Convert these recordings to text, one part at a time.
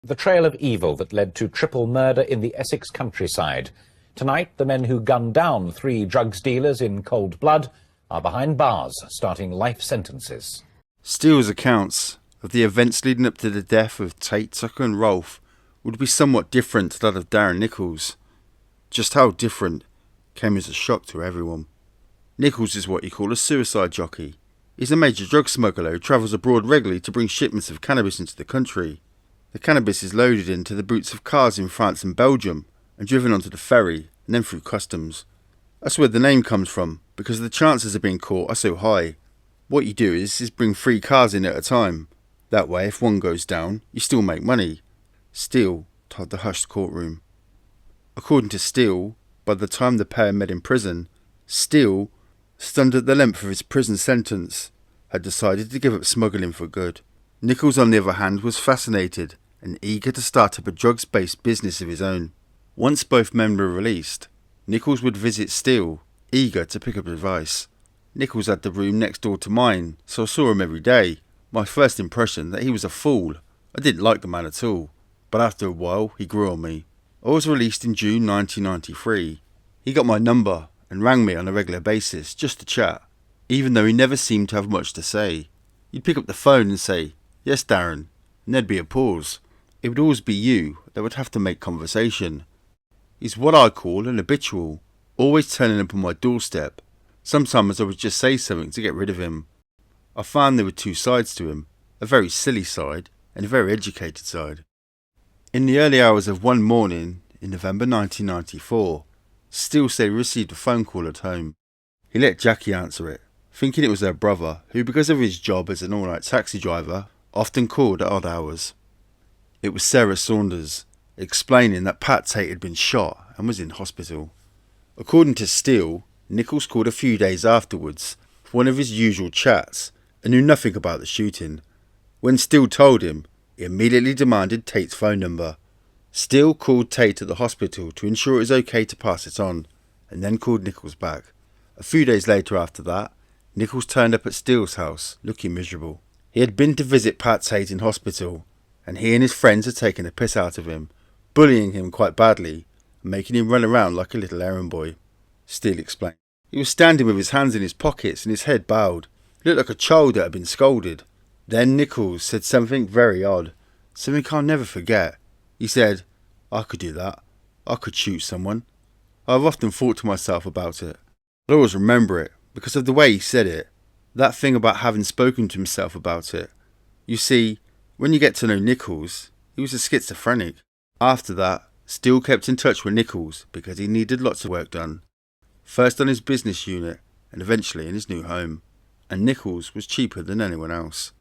The trail of evil that led to triple murder in the Essex countryside. Tonight, the men who gunned down 3 drugs dealers in cold blood are behind bars, starting life sentences. Steele's accounts of the events leading up to the death of Tate, Tucker and Rolfe would be somewhat different to that of Darren Nichols. Just how different came as a shock to everyone. Nichols is what you call a suicide jockey. He's a major drug smuggler who travels abroad regularly to bring shipments of cannabis into the country. The cannabis is loaded into the boots of cars in France and Belgium and driven onto the ferry and then through customs. That's where the name comes from, because the chances of being caught are so high. What you do is bring 3 cars in at a time. That way, if one goes down, you still make money. Steele told the hushed courtroom. According to Steele, by the time the pair met in prison, Steele, stunned at the length of his prison sentence, had decided to give up smuggling for good. Nichols, on the other hand, was fascinated and eager to start up a drugs-based business of his own. Once both men were released, Nichols would visit Steele, eager to pick up advice. Nichols had the room next door to mine, so I saw him every day. My first impression that he was a fool. I didn't like the man at all, but after a while he grew on me. I was released in June 1993. He got my number and rang me on a regular basis just to chat, even though he never seemed to have much to say. He'd pick up the phone and say, "Yes, Darren," and there'd be a pause. It would always be you that would have to make conversation. He's what I call an habitual, always turning up on my doorstep. Sometimes I would just say something to get rid of him. I found there were 2 sides to him, a very silly side and a very educated side. In the early hours of one morning in November 1994, Steele said he received a phone call at home. He let Jackie answer it, thinking it was her brother, who, because of his job as an all-night taxi driver, often called at odd hours. It was Sarah Saunders, explaining that Pat Tate had been shot and was in hospital. According to Steele, Nichols called a few days afterwards for one of his usual chats and knew nothing about the shooting. When Steele told him, he immediately demanded Tate's phone number. Steele called Tate at the hospital to ensure it was okay to pass it on, and then called Nichols back. A few days later after that, Nichols turned up at Steele's house, looking miserable. He had been to visit Pat Tate in hospital, and he and his friends had taken the piss out of him, bullying him quite badly, and making him run around like a little errand boy. Steele explained. He was standing with his hands in his pockets and his head bowed. He looked like a child that had been scolded. Then Nichols said something very odd, something I'll never forget. He said, "I could do that. I could shoot someone." I've often thought to myself about it. I always remember it because of the way he said it. That thing about having spoken to himself about it. You see, when you get to know Nichols, he was a schizophrenic. After that, Steele kept in touch with Nichols because he needed lots of work done. First on his business unit and eventually in his new home. And Nichols was cheaper than anyone else.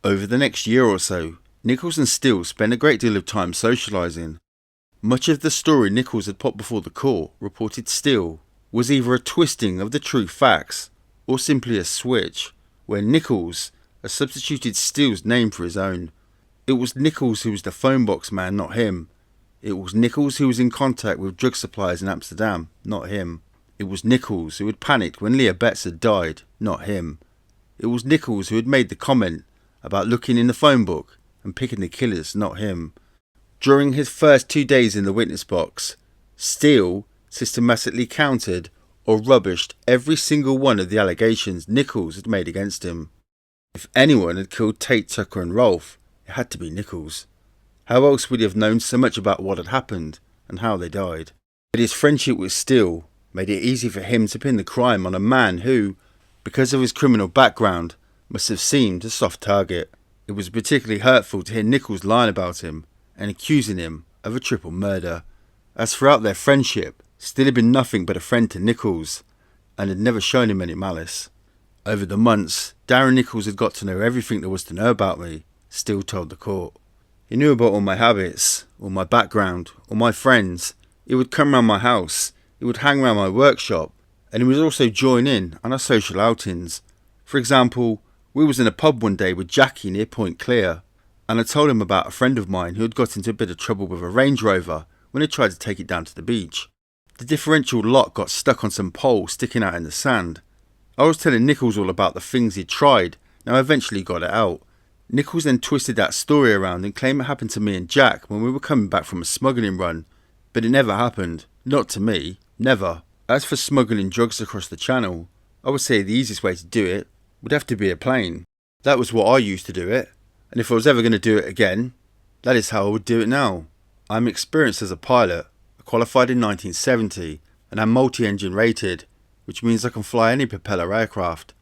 Over the next year or so, Nichols and Steele spent a great deal of time socialising. Much of the story Nichols had put before the court, reported Steele, was either a twisting of the true facts or simply a switch, where Nichols had substituted Steele's name for his own. It was Nichols who was the phone box man, not him. It was Nichols who was in contact with drug suppliers in Amsterdam, not him. It was Nichols who had panicked when Leah Betts had died, not him. It was Nichols who had made the comment about looking in the phone book and picking the killers, not him. During his first 2 days in the witness box, Steele systematically countered or rubbished every single one of the allegations Nichols had made against him. If anyone had killed Tate, Tucker and Rolfe, it had to be Nichols. How else would he have known so much about what had happened and how they died? But his friendship with Steele made it easy for him to pin the crime on a man who, because of his criminal background, must have seemed a soft target. It was particularly hurtful to hear Nichols lying about him and accusing him of a triple murder, as throughout their friendship, Steele had been nothing but a friend to Nichols and had never shown him any malice. Over the months, Darren Nichols had got to know everything there was to know about me, Steele told the court. He knew about all my habits, all my background, all my friends. He would come round my house, he would hang around my workshop, and he would also join in on our social outings. For example, we was in a pub one day with Jackie near Point Clear, and I told him about a friend of mine who had got into a bit of trouble with a Range Rover when he tried to take it down to the beach. The differential lock got stuck on some pole sticking out in the sand. I was telling Nichols all about the things he'd tried, now eventually got it out. Nichols then twisted that story around and claimed it happened to me and Jack when we were coming back from a smuggling run, but it never happened. Not to me. Never. As for smuggling drugs across the channel, I would say the easiest way to do it would have to be a plane. That was what I used to do it, and if I was ever going to do it again, that is how I would do it now. I am experienced as a pilot. I qualified in 1970 and am multi-engine rated, which means I can fly any propeller aircraft.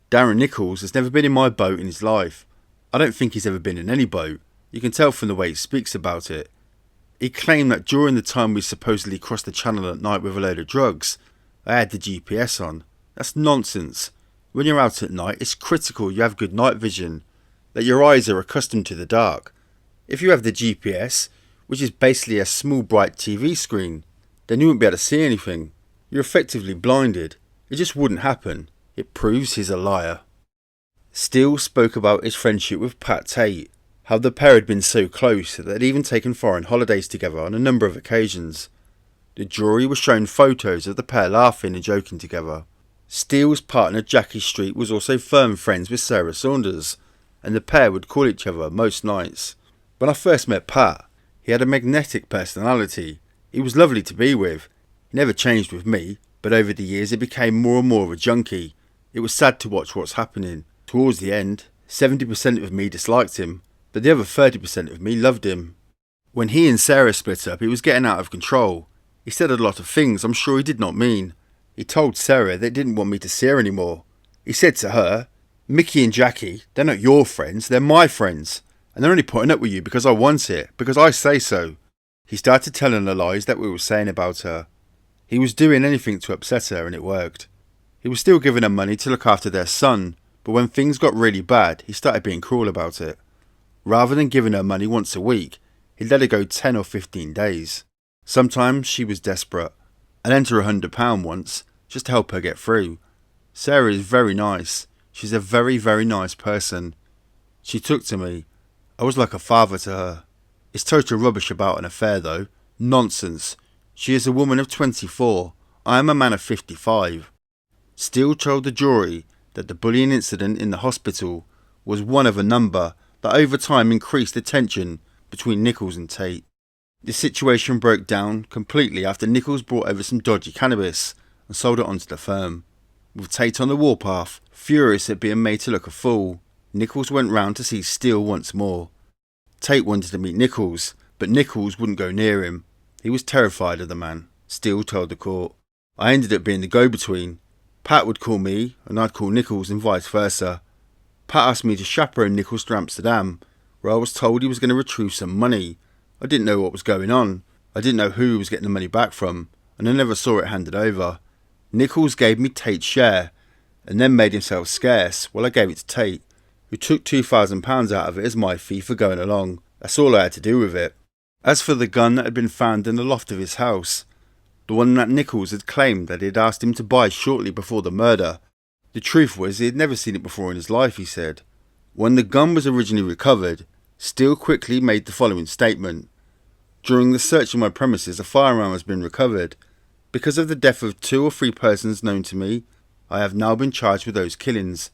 Darren Nichols has never been in my boat in his life. I don't think he's ever been in any boat. You can tell from the way he speaks about it. He claimed that during the time we supposedly crossed the channel at night with a load of drugs, I had the GPS on. That's nonsense. When you're out at night, it's critical you have good night vision, that your eyes are accustomed to the dark. If you have the GPS, which is basically a small bright TV screen, then you won't be able to see anything. You're effectively blinded. It just wouldn't happen. It proves he's a liar. Steele spoke about his friendship with Tate, how the pair had been so close that they'd even taken foreign holidays together on a number of occasions. The jury was shown photos of the pair laughing and joking together. Steele's partner Jackie Street was also firm friends with Sarah Saunders, and the pair would call each other most nights. When I first met Pat, he had a magnetic personality. He was lovely to be with. He never changed with me, but over the years it became more and more of a junkie. It was sad to watch what's happening. Towards the end, 70% of me disliked him, but the other 30% of me loved him. When he and Sarah split up, he was getting out of control. He said a lot of things I'm sure he did not mean. He told Sarah that he didn't want me to see her anymore. He said to her, "Mickey and Jackie, they're not your friends, they're my friends. And they're only putting up with you because I want it, because I say so." He started telling her lies that we were saying about her. He was doing anything to upset her, and it worked. He was still giving her money to look after their son, but when things got really bad, he started being cruel about it. Rather than giving her money once a week, he let her go 10 or 15 days. Sometimes she was desperate. I lent her £100 once, just to help her get through. Sarah is very nice. She's a very, very nice person. She took to me. I was like a father to her. It's total rubbish about an affair though. Nonsense. She is a woman of 24. I am a man of 55. Steele told the jury that the bullying incident in the hospital was one of a number that over time increased the tension between Nichols and Tate. The situation broke down completely after Nichols brought over some dodgy cannabis and sold it onto the firm. With Tate on the warpath, furious at being made to look a fool, Nichols went round to see Steele once more. Tate wanted to meet Nichols, but Nichols wouldn't go near him. He was terrified of the man, Steele told the court. I ended up being the go-between. Pat would call me, and I'd call Nichols and vice versa. Pat asked me to chaperone Nichols to Amsterdam, where I was told he was going to retrieve some money. I didn't know what was going on. I didn't know who he was getting the money back from, and I never saw it handed over. Nichols gave me Tate's share, and then made himself scarce while I gave it to Tate, who took £2,000 out of it as my fee for going along. That's all I had to do with it. As for the gun that had been found in the loft of his house, the one that Nichols had claimed that he had asked him to buy shortly before the murder, the truth was he had never seen it before in his life, he said. When the gun was originally recovered, Steele quickly made the following statement. During the search of my premises, a firearm has been recovered. Because of the death of 2 or 3 persons known to me, I have now been charged with those killings.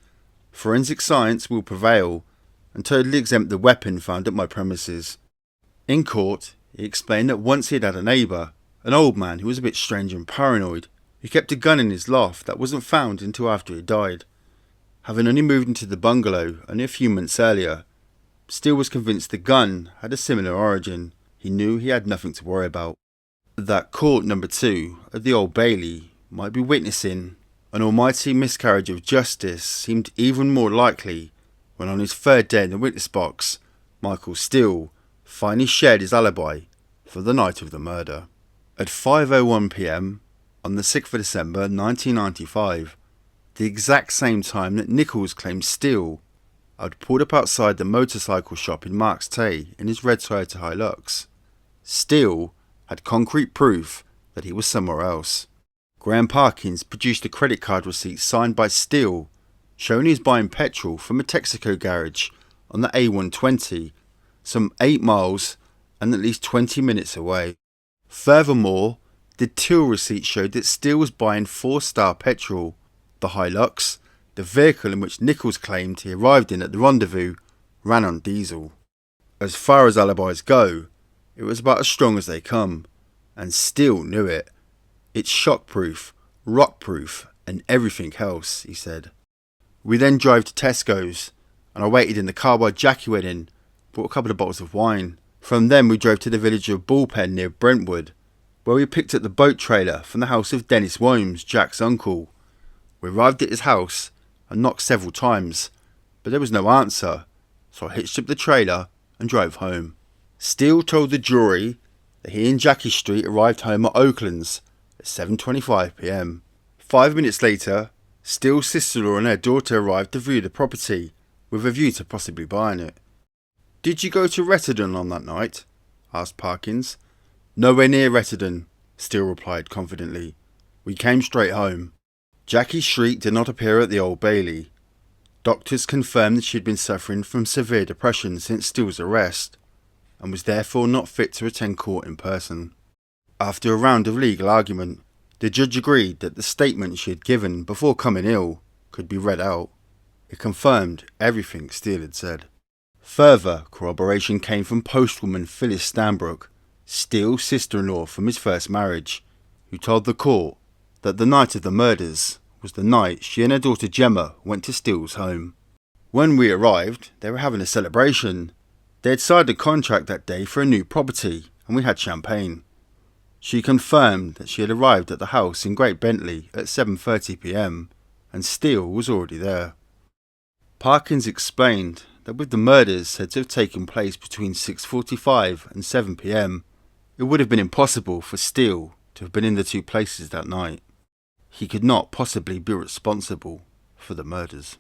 Forensic science will prevail and totally exempt the weapon found at my premises. In court, he explained that once he had had a neighbour, an old man who was a bit strange and paranoid, who kept a gun in his loft that wasn't found until after he died. Having only moved into the bungalow only a few months earlier, Steele was convinced the gun had a similar origin. He knew he had nothing to worry about. That court number 2 at the Old Bailey might be witnessing an almighty miscarriage of justice seemed even more likely when on his 3rd day in the witness box, Michael Steele finally shared his alibi for the night of the murder. At 5:01 p.m. on the 6th of December 1995, the exact same time that Nichols claimed Steele had pulled up outside the motorcycle shop in Marks Tay in his red Toyota Hilux, Steele had concrete proof that he was somewhere else. Graham Parkins produced a credit card receipt signed by Steele, showing he was buying petrol from a Texaco garage on the A120, some 8 miles and at least 20 minutes away. Furthermore, the till receipt showed that Steele was buying 4-star petrol. The Hilux, the vehicle in which Nichols claimed he arrived in at the rendezvous, ran on diesel. As far as alibis go, it was about as strong as they come, and Steele knew it. It's shockproof, rockproof, and everything else, he said. We then drove to Tesco's, and I waited in the car while Jackie went in, bought a couple of bottles of wine. From then we drove to the village of Bullpen near Brentwood, where we picked up the boat trailer from the house of Dennis Williams, Jack's uncle. We arrived at his house and knocked several times, but there was no answer, so I hitched up the trailer and drove home. Steele told the jury that he and Jackie Street arrived home at Oakland's at 7:25 p.m. 5 minutes later, Steele's sister-in-law and her daughter arrived to view the property, with a view to possibly buying it. "Did you go to Rettendon on that night?" asked Parkins. "Nowhere near Rettendon," Steele replied confidently. "We came straight home." Jackie Street did not appear at the Old Bailey. Doctors confirmed that she had been suffering from severe depression since Steele's arrest, and was therefore not fit to attend court in person. After a round of legal argument, the judge agreed that the statement she had given before coming ill could be read out. It confirmed everything Steele had said. Further corroboration came from postwoman Phyllis Stanbrook, Steele's sister-in-law from his first marriage, who told the court that the night of the murders was the night she and her daughter Gemma went to Steele's home. "When we arrived, they were having a celebration. They had signed a contract that day for a new property, and we had champagne." She confirmed that she had arrived at the house in Great Bentley at 7:30 p.m, and Steele was already there. Parkins explained that with the murders said to have taken place between 6:45 and 7 p.m, it would have been impossible for Steele to have been in the two places that night. He could not possibly be responsible for the murders.